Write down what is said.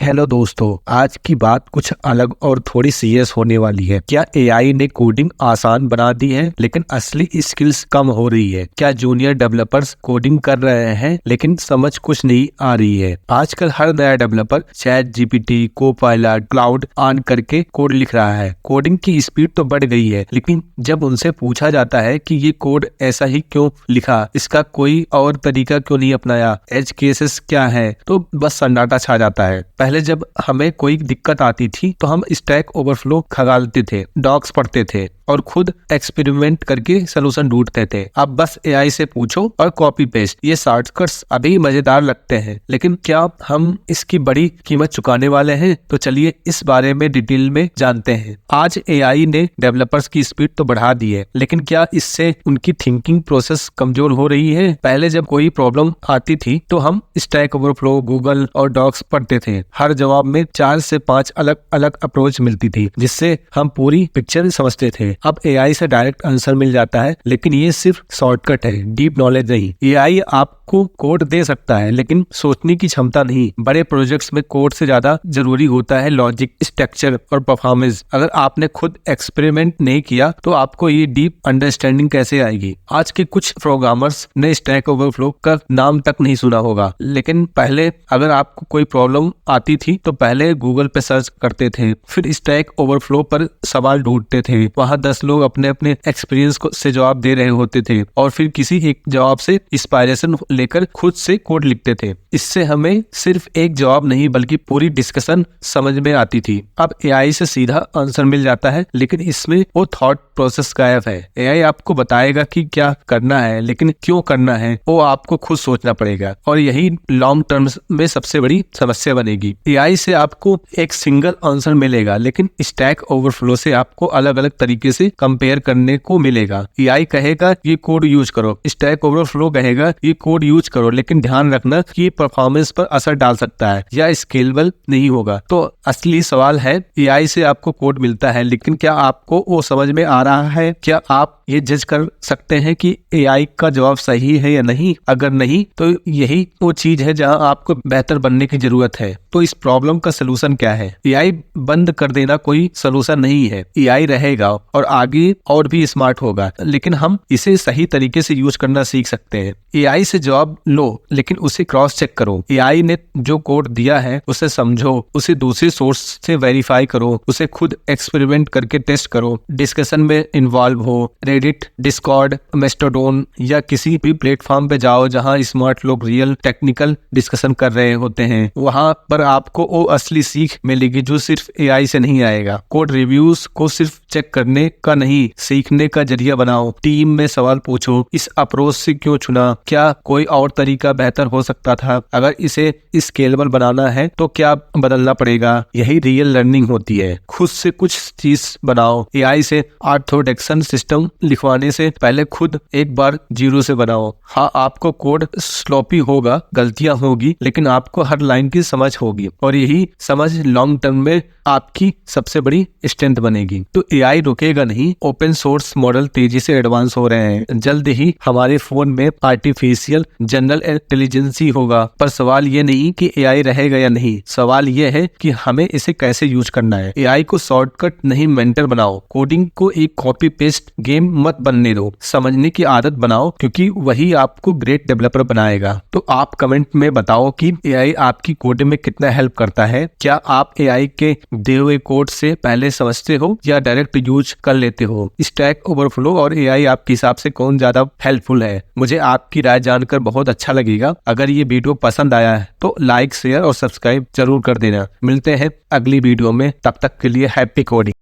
Hello दोस्तों, आज की बात कुछ अलग और थोड़ी सीरियस होने वाली है। क्या एआई ने कोडिंग आसान बना दी है लेकिन असली स्किल्स कम हो रही है? क्या जूनियर डेवलपर्स कोडिंग कर रहे हैं लेकिन समझ कुछ नहीं आ रही है? आजकल हर नया developer chat GPT, Copilot, cloud on करके कोड लिख रहा है। कोडिंग की स्पीड तो बढ़ गई है, लेकिन जब उनसे पूछा जाता है कि ये कोड ऐसा ही क्यों लिखा, इसका कोई और तरीका क्यों नहीं अपनाया, एज केसेस क्या है, तो बस सन्नाटा छा जाता है। पहले जब हमें कोई दिक्कत आती थी तो हम स्टैक ओवरफ्लो खंगालते थे, डॉक्स पढ़ते थे और खुद एक्सपेरिमेंट करके सलूशन ढूंढते थे। अब बस एआई से पूछो और कॉपी पेस्ट। ये शॉर्टकट्स अभी मजेदार लगते हैं, लेकिन क्या हम इसकी बड़ी कीमत चुकाने वाले हैं? तो चलिए इस बारे में डिटेल में जानते हैं। आज एआई ने डेवलपर्स की स्पीड तो बढ़ा दी है, लेकिन क्या इससे उनकी थिंकिंग प्रोसेस कमजोर हो रही है? पहले जब कोई प्रॉब्लम आती थी तो हम स्टैक ओवरफ्लो, गूगल और डॉक्स पढ़ते थे। हर जवाब में 4 से 5 अलग अलग अप्रोच मिलती थी, जिससे हम पूरी पिक्चर समझते थे। अब एआई से डायरेक्ट आंसर मिल जाता है, लेकिन ये सिर्फ शॉर्टकट है, डीप नॉलेज नहीं। एआई आपको कोड दे सकता है, लेकिन सोचने की क्षमता नहीं। बड़े प्रोजेक्ट्स में कोड से ज्यादा जरूरी होता है लॉजिक, स्ट्रक्चर और परफॉर्मेंस। अगर आपने खुद एक्सपेरिमेंट नहीं किया तो आपको ये डीप अंडरस्टैंडिंग कैसे आएगी? आज के कुछ प्रोग्रामर्स ने स्टैक ओवरफ्लो का नाम तक नहीं सुना होगा, लेकिन पहले अगर आपको कोई प्रॉब्लम आती थी तो पहले गूगल पे सर्च करते थे, फिर स्टैक ओवरफ्लो पर सवाल ढूंढते थे। वहां 10 लोग अपने अपने एक्सपीरियंस से जवाब दे रहे होते थे और फिर किसी एक जवाब से इंस्पायरेशन लेकर खुद से कोड लिखते थे। इससे हमें सिर्फ एक जवाब नहीं बल्कि पूरी डिस्कशन समझ में आती थी। अब एआई से सीधा आंसर मिल जाता है, लेकिन इसमें वो थॉट प्रोसेस गायब है। एआई आपको बताएगा कि क्या करना है, लेकिन क्यों करना है वो आपको खुद सोचना पड़ेगा, और यही लॉन्ग टर्म में सबसे बड़ी समस्या बनेगी। एआई से आपको एक सिंगल आंसर मिलेगा, लेकिन स्टैक ओवरफ्लो से आपको अलग अलग तरीके से कंपेयर करने को मिलेगा। एआई कहेगा ये कोड यूज करो, स्टैक ओवरफ्लो कहेगा ये कोड यूज करो, लेकिन ध्यान रखना कि परफॉर्मेंस पर असर डाल सकता है या स्केलेबल नहीं होगा। तो असली सवाल है, एआई से आपको कोड मिलता है, लेकिन क्या आपको वो समझ में आ रहा है? क्या आप ये जज कर सकते हैं कि एआई का जवाब सही है या नहीं? अगर नहीं, तो यही वो चीज है जहां आपको बेहतर बनने की जरूरत है। तो इस प्रॉब्लम का सलूशन क्या है? एआई बंद कर देना कोई सलूशन नहीं है। एआई रहेगा और आगे और भी स्मार्ट होगा, लेकिन हम इसे सही तरीके से यूज करना सीख सकते हैं। एआई से जवाब लो, लेकिन उसे क्रॉस चेक करो। एआई ने जो कोड दिया है उसे समझो, उसे दूसरे सोर्स से वेरीफाई करो, उसे खुद एक्सपेरिमेंट करके टेस्ट करो, डिस्कशन में इन्वॉल्व हो। रेडिट, डिस्कॉर्ड, मेस्टोडोन या किसी भी प्लेटफॉर्म पे जाओ जहां स्मार्ट लोग रियल टेक्निकल डिस्कशन कर रहे होते हैं। वहां पर आपको वो असली सीख मिलेगी जो सिर्फ एआई से नहीं आएगा। कोड रिव्यूज को सिर्फ चेक करने का नहीं, सीखने का जरिया बनाओ। टीम में सवाल पूछो, इस अप्रोच से क्यों चुना? क्या कोई और तरीका बेहतर हो सकता था? अगर इसे स्केलेबल बनाना है तो क्या बदलना पड़ेगा? यही रियल लर्निंग होती है। खुद से कुछ चीज बनाओ। एआई से ऑर्थोडेक्शन सिस्टम लिखवाने से पहले खुद एक बार जीरो से बनाओ। हाँ, आपको कोड स्लोपी होगा, गलतियां होगी, लेकिन आपको हर लाइन की समझ होगी, और यही समझ लॉन्ग टर्म में आपकी सबसे बड़ी स्ट्रेंथ बनेगी। तो एआई रुकेगा नहीं। ओपन सोर्स मॉडल तेजी से एडवांस हो रहे हैं। जल्द ही हमारे फोन में आर्टिफिशियल जनरल इंटेलिजेंस होगा। पर सवाल ये नहीं कि एआई रहेगा या नहीं, सवाल ये है कि हमें इसे कैसे यूज करना है। एआई को शॉर्टकट नहीं, मेंटर बनाओ। कोडिंग को एक कॉपी पेस्ट गेम मत बनने दो, समझने की आदत बनाओ, क्योंकि वही आपको ग्रेट डेवलपर बनाएगा। तो आप कमेंट में बताओ कि एआई आपकी कोडिंग में कितना हेल्प करता है। क्या आप एआई के दिए हुए कोड से पहले समझते हो या डायरेक्ट यूज कर लेते हो? स्टैक ओवरफ्लो और एआई आपके हिसाब से कौन ज्यादा हेल्पफुल है? मुझे आपकी राय जानकर बहुत अच्छा लगेगा। अगर ये वीडियो पसंद आया है तो लाइक, शेयर और सब्सक्राइब जरूर कर देना। मिलते हैं अगली वीडियो में, तब तक के लिए हैप्पी कोडिंग।